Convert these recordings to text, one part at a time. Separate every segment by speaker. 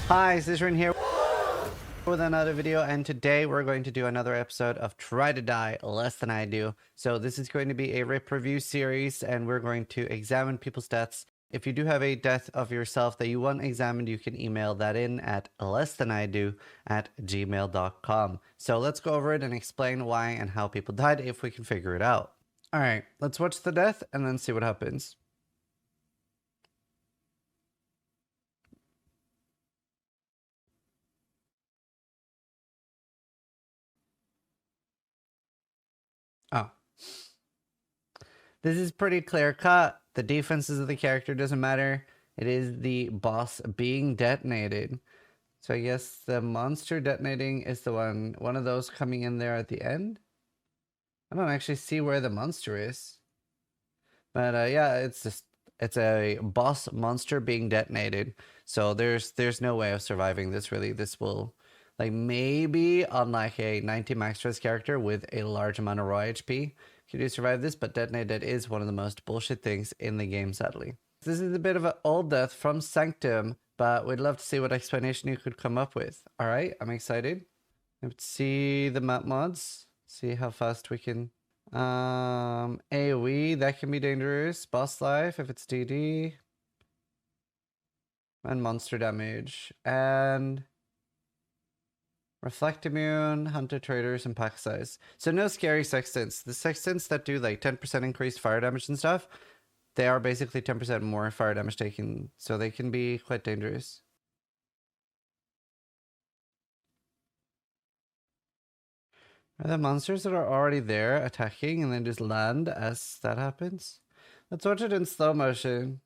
Speaker 1: Hi, Zizaran here with another video, and today we're going to do another episode of Try to Die Less Than I Do. So this is going to be a RIP review series, and we're going to examine people's deaths. If you do have a death of yourself that you want examined, you can email that in at lessthanido@gmail.com. So let's go over it and explain why and how people died if we can figure it out. Alright, let's watch the death and then see what happens. Oh. This is pretty clear cut. The defenses of the character doesn't matter. It is the boss being detonated. So I guess the monster detonating is the one of those coming in there at the end. I don't actually see where the monster is. But yeah, it's a boss monster being detonated. So there's no way of surviving this really. This will like maybe on like a 90 max stress character with a large amount of raw HP. Could you survive this? But detonated is one of the most bullshit things in the game, sadly. This is a bit of an old death from Sanctum, but we'd love to see what explanation you could come up with. All right, I'm excited. Let's see the map mods. See how fast we can. AoE, that can be dangerous. Boss life if it's DD. And monster damage. And reflect immune, hunter traders, and pack size. So no scary sextants. The sextants that do like 10% increased fire damage and stuff, they are basically 10% more fire damage taken. So they can be quite dangerous. Are the monsters that are already there attacking and then just land as that happens? Let's watch it in slow motion.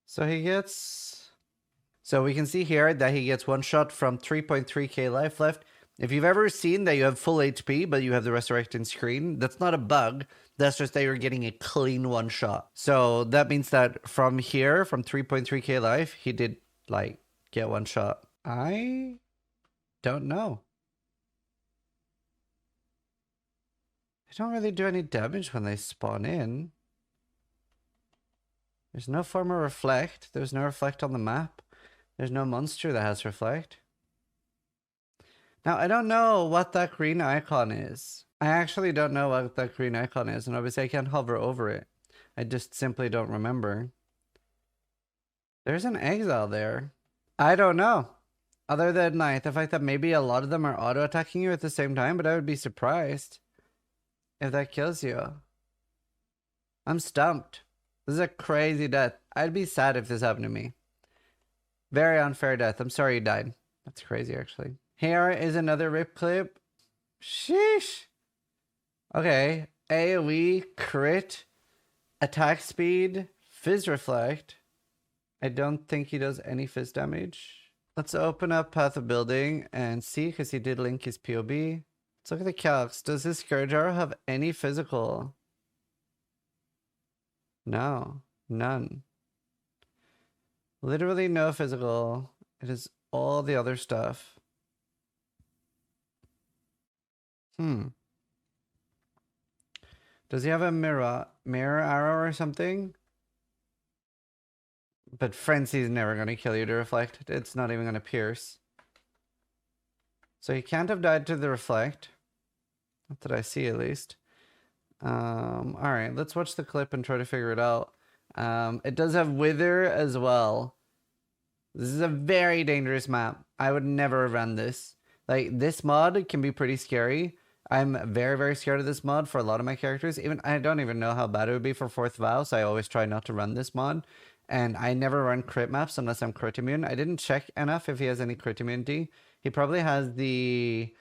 Speaker 1: So he gets... So we can see here that he gets one shot from 3.3k life left. If you've ever seen that you have full HP, but you have the resurrecting screen, that's not a bug. That's just that you're getting a clean one shot. So that means that from here, from 3.3k life, he did like get one shot. I don't know. They don't really do any damage when they spawn in. There's no form of reflect. There's no reflect on the map. There's no monster that has reflect. Now, I don't know what that green icon is. I actually don't know what that green icon is, and obviously I can't hover over it. I just simply don't remember. There's an exile there. I don't know. Other than like the fact that maybe a lot of them are auto-attacking you at the same time, but I would be surprised if that kills you. I'm stumped. This is a crazy death. I'd be sad if this happened to me. Very unfair death. I'm sorry you died. That's crazy, actually. Here is another RIP clip. Sheesh. Okay. AoE, crit, attack speed, fizz reflect. I don't think he does any fizz damage. Let's open up Path of Building and see, because he did link his POB. Let's look at the calcs. Does his Scourge Arrow have any physical? No. None. Literally no physical. It is all the other stuff. Does he have a mirror arrow or something? But Frenzy's never going to kill you to reflect. It's not even going to pierce. So he can't have died to the reflect. Not that I see, at least. Alright, let's watch the clip and try to figure it out. It does have Wither as well. This is a very dangerous map. I would never run this. Like, this mod can be pretty scary. I'm very, very scared of this mod for a lot of my characters. I don't even know how bad it would be for 4th Vow, so I always try not to run this mod. And I never run crit maps unless I'm crit immune. I didn't check enough if he has any crit immunity. He probably has the...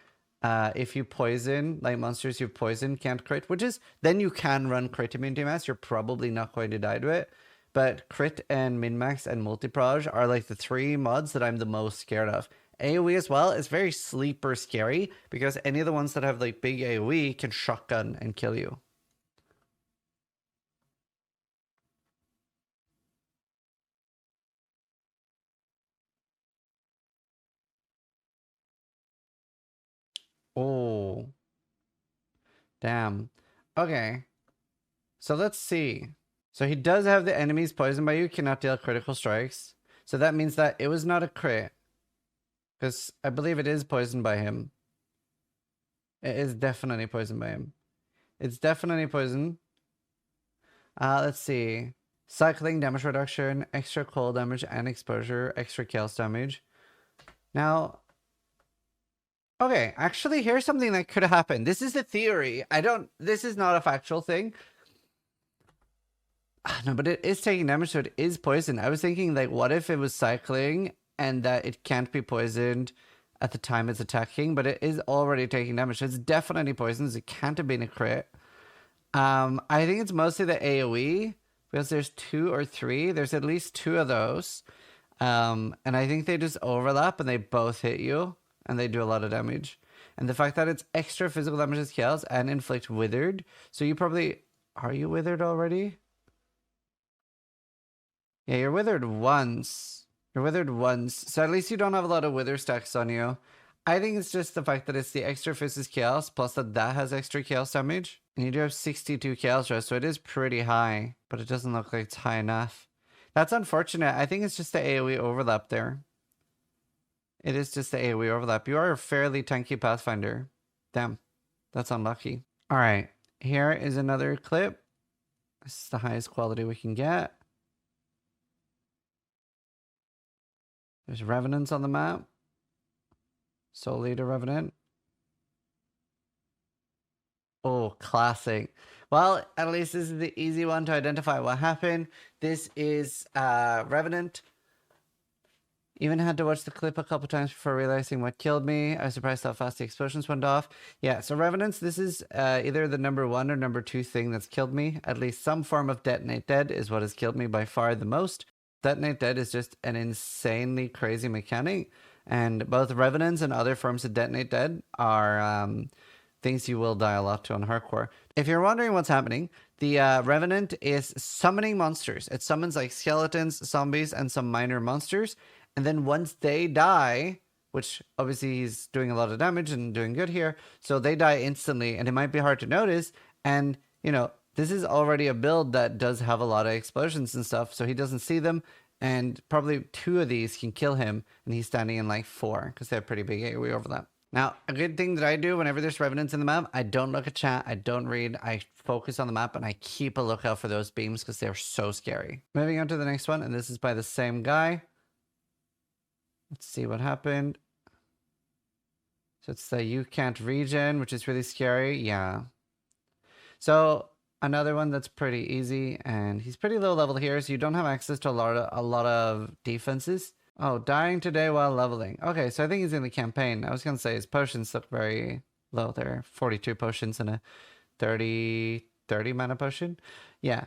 Speaker 1: if you poison, like monsters you poison can't crit, which is... Then you can run crit immunity maps. You're probably not going to die to it. But crit and min-max and multi-proj are like the 3 mods that I'm the most scared of. AoE as well is very sleeper scary because any of the ones that have like big AoE can shotgun and kill you. Oh. Damn. Okay. So let's see. So he does have the enemies poisoned by you, cannot deal critical strikes. So that means that it was not a crit. Because I believe it is poisoned by him. It is definitely poisoned by him. It's definitely poison. Let's see. Cycling, damage reduction, extra cold damage and exposure, extra chaos damage. Now, okay, actually here's something that could happen. This is a theory. This is not a factual thing. No, but it is taking damage, so it is poison. I was thinking, like, what if it was cycling and that it can't be poisoned at the time it's attacking, but it is already taking damage. So it's definitely poisoned. It can't have been a crit. I think it's mostly the AoE because there's 2 or 3. There's at least 2 of those. And I think they just overlap and they both hit you and they do a lot of damage. And the fact that it's extra physical damage as chaos and inflict withered. So you probably... Are you withered already? Yeah, you're withered once. You're withered once. So at least you don't have a lot of wither stacks on you. I think it's just the fact that it's the extra Fizz Chaos, plus that has extra Chaos damage. And you do have 62 Chaos Rest, so it is pretty high. But it doesn't look like it's high enough. That's unfortunate. I think it's just the AoE overlap there. It is just the AoE overlap. You are a fairly tanky Pathfinder. Damn. That's unlucky. Alright. Here is another clip. This is the highest quality we can get. There's Revenants on the map. Soul Eater Revenant. Oh, classic. Well, at least this is the easy one to identify what happened. This is Revenant. Even had to watch the clip a couple times before realizing what killed me. I was surprised how fast the explosions went off. Yeah, so Revenants, this is either the number 1 or number 2 thing that's killed me. At least some form of Detonate Dead is what has killed me by far the most. Detonate Dead is just an insanely crazy mechanic. And both Revenants and other forms of Detonate Dead are things you will die a lot to on hardcore. If you're wondering what's happening, the Revenant is summoning monsters. It summons like skeletons, zombies, and some minor monsters. And then once they die, which obviously he's doing a lot of damage and doing good here, so they die instantly, and it might be hard to notice. And, you know, this is already a build that does have a lot of explosions and stuff, so he doesn't see them. And probably 2 of these can kill him, and he's standing in like 4 because they have pretty big AoE overlap. Now, a good thing that I do whenever there's Revenants in the map, I don't look at chat, I don't read, I focus on the map, and I keep a lookout for those beams because they're so scary. Moving on to the next one, and this is by the same guy. Let's see what happened. So it's the you can't regen, which is really scary. Yeah. So another one that's pretty easy, and he's pretty low level here, so you don't have access to a lot of defenses. Oh, dying today while leveling. Okay, so I think he's in the campaign. I was gonna say his potions look very low there. 42 potions and a 30 mana potion. Yeah.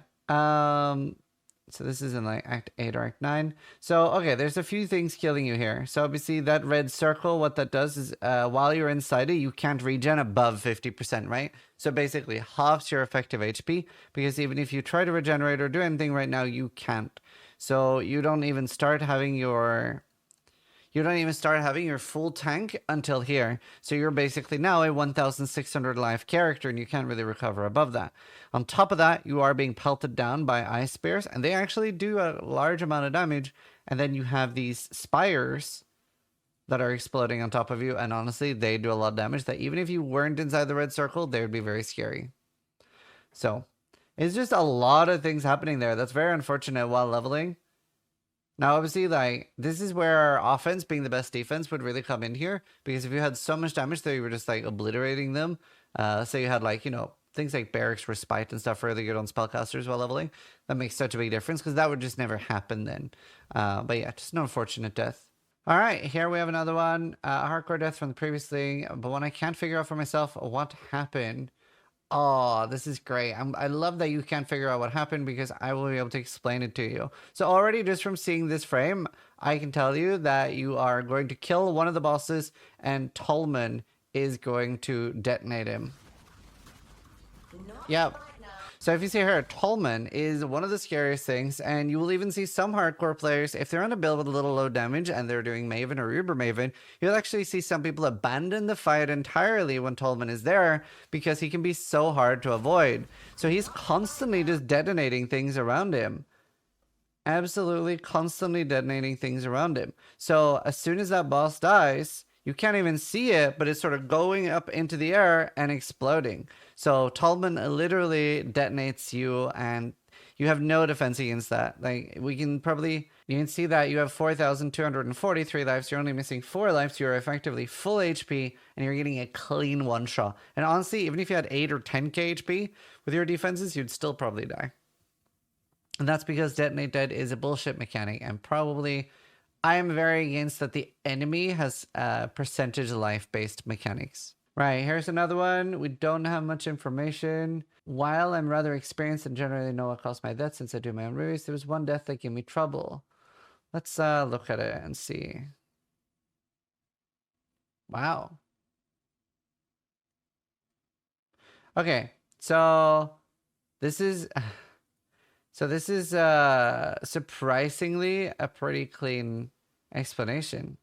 Speaker 1: So this is in like Act 8 or Act 9. So, okay, there's a few things killing you here. So obviously that red circle, what that does is while you're inside it, you can't regen above 50%, right? So basically halves your effective HP, because even if you try to regenerate or do anything right now, you can't. So you don't even start having your full tank until here. So you're basically now a 1,600 life character, and you can't really recover above that. On top of that, you are being pelted down by ice spears, and they actually do a large amount of damage. And then you have these spires that are exploding on top of you, and honestly, they do a lot of damage that even if you weren't inside the red circle, they would be very scary. So it's just a lot of things happening there. That's very unfortunate while leveling. Now, obviously, like, this is where our offense, being the best defense, would really come in here. Because if you had so much damage that you were just, like, obliterating them. Say you had, like, you know, things like Barracks Respite and stuff really good on spellcasters while leveling. That makes such a big difference, because that would just never happen then. But yeah, just an unfortunate death. Alright, here we have another one. Hardcore death from the previous thing. But one I can't figure out for myself what happened. Oh, this is great. I love that you can't figure out what happened, because I will be able to explain it to you. So already just from seeing this frame, I can tell you that you are going to kill one of the bosses, and Tolman is going to detonate him. Yep. So if you see here, Tolman is one of the scariest things, and you will even see some hardcore players, if they're on a build with a little low damage and they're doing Maven or Uber Maven, you'll actually see some people abandon the fight entirely when Tolman is there because he can be so hard to avoid. So he's constantly just detonating things around him. Absolutely constantly detonating things around him. So as soon as that boss dies, you can't even see it, but it's sort of going up into the air and exploding. So Tolman literally detonates you, and you have no defense against that. Like, you can see that you have 4,243 lives. You're only missing 4 lives. You're effectively full HP, and you're getting a clean one shot. And honestly, even if you had 8 or 10k HP with your defenses, you'd still probably die. And that's because Detonate Dead is a bullshit mechanic, and probably I am very against that the enemy has percentage life-based mechanics. Right, here's another one. We don't have much information. While I'm rather experienced and generally know what caused my death since I do my own reviews, there was one death that gave me trouble. Let's look at it and see. Wow. Okay, so this is... So this is surprisingly a pretty clean explanation.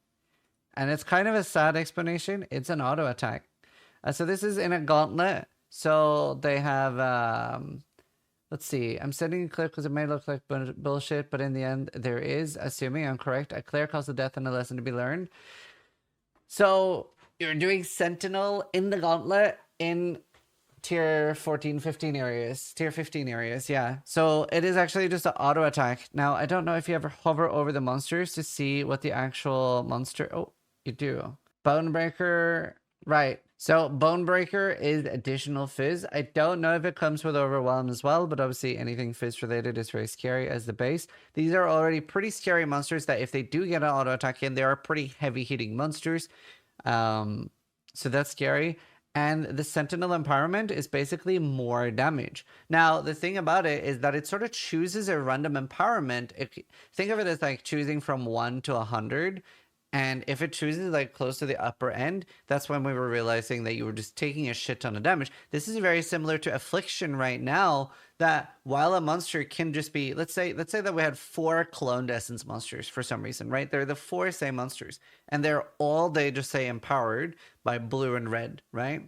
Speaker 1: And it's kind of a sad explanation. It's an auto attack. So this is in a gauntlet. So they have, let's see. I'm sending a clip because it may look like bullshit, but in the end, there is, assuming I'm correct, a clear cause of death and a lesson to be learned. So you're doing Sentinel in the gauntlet in tier 14, 15 areas. Tier 15 areas, yeah. So it is actually just an auto attack. Now, I don't know if you ever hover over the monsters to see what the actual monster... Oh, you do. Bonebreaker, right. So Bonebreaker is additional fizz. I don't know if it comes with Overwhelm as well, but obviously anything fizz related is very scary as the base. These are already pretty scary monsters that if they do get an auto attack in, they are pretty heavy hitting monsters. So that's scary. And the Sentinel Empowerment is basically more damage. Now, the thing about it is that it sort of chooses a random empowerment. Think of it as like choosing from 1 to 100. And if it chooses like close to the upper end, that's when we were realizing that you were just taking a shit ton of damage. This is very similar to Affliction right now, that while a monster can just be, let's say that we had 4 cloned essence monsters for some reason, right? They're the 4 same monsters, and they're all, they just say empowered by blue and red, right?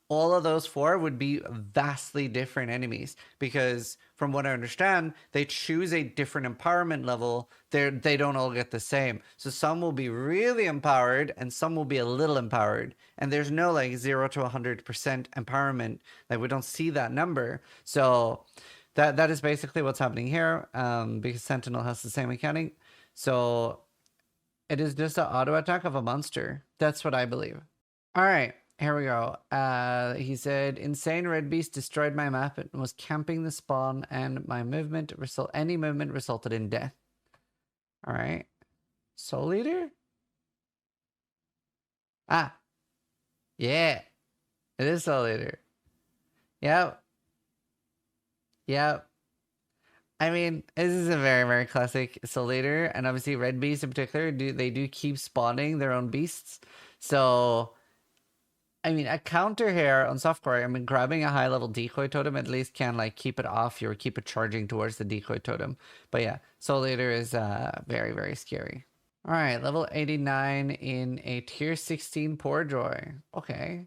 Speaker 1: All of those 4 would be vastly different enemies because from what I understand, they choose a different empowerment level. They don't all get the same. So some will be really empowered and some will be a little empowered. And there's no like 0 to 100% empowerment. Like we don't see that number. So that is basically what's happening here because Sentinel has the same mechanic. So it is just an auto attack of a monster. That's what I believe. All right. Here we go. He said, insane red beast destroyed my map and was camping the spawn, and my movement any movement resulted in death. All right. Soul Eater? Ah. Yeah. It is Soul Eater. Yep. Yep. I mean, this is a very, very classic Soul Eater, and obviously red beasts in particular, they do keep spawning their own beasts. So... I mean, a counter here on softcore, I mean, grabbing a high-level decoy totem at least can, like, keep it off you or keep it charging towards the decoy totem. But yeah, Soul Eater is very, very scary. All right, level 89 in a tier 16 Poorjoy. Okay.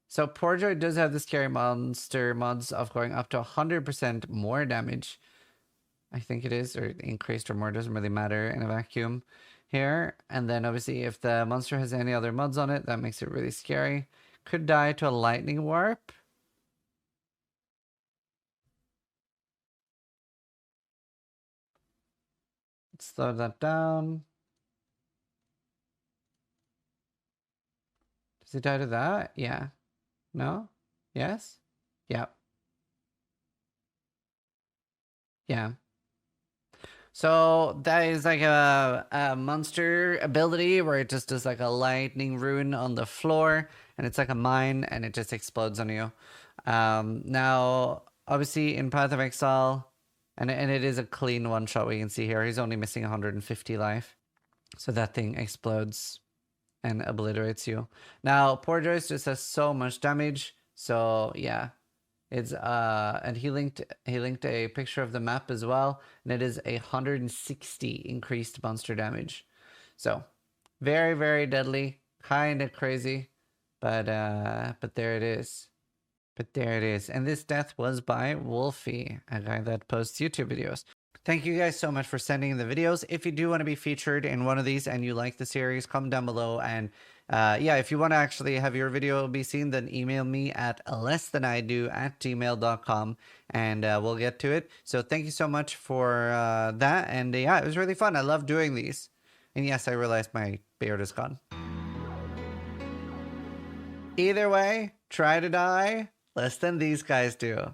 Speaker 1: So Poorjoy does have the scary monster mods of going up to 100% more damage. I think it is, or increased or more, doesn't really matter in a vacuum here. And then obviously if the monster has any other mods on it, that makes it really scary. Could die to a lightning warp. Let's slow that down. Does he die to that? Yeah. No? Yes? Yep. Yeah. So that is like a monster ability where it just does like a lightning rune on the floor, and it's like a mine, and it just explodes on you. Now, obviously in Path of Exile, and it is a clean one shot we can see here. He's only missing 150 life. So that thing explodes and obliterates you. Now, Poorjoy just has so much damage. So yeah, It's and he linked a picture of the map as well, and it is 160 increased monster damage. So very, very deadly, kind of crazy, but there it is. But there it is. And this death was by Wolfie, a guy that posts YouTube videos. Thank you guys so much for sending in the videos. If you do want to be featured in one of these and you like the series, comment down below. And yeah, if you want to actually have your video be seen, then email me at lessthanido@gmail.com and we'll get to it. So thank you so much for that. And yeah, it was really fun. I love doing these. And yes, I realized my beard is gone. Either way, try to die less than these guys do.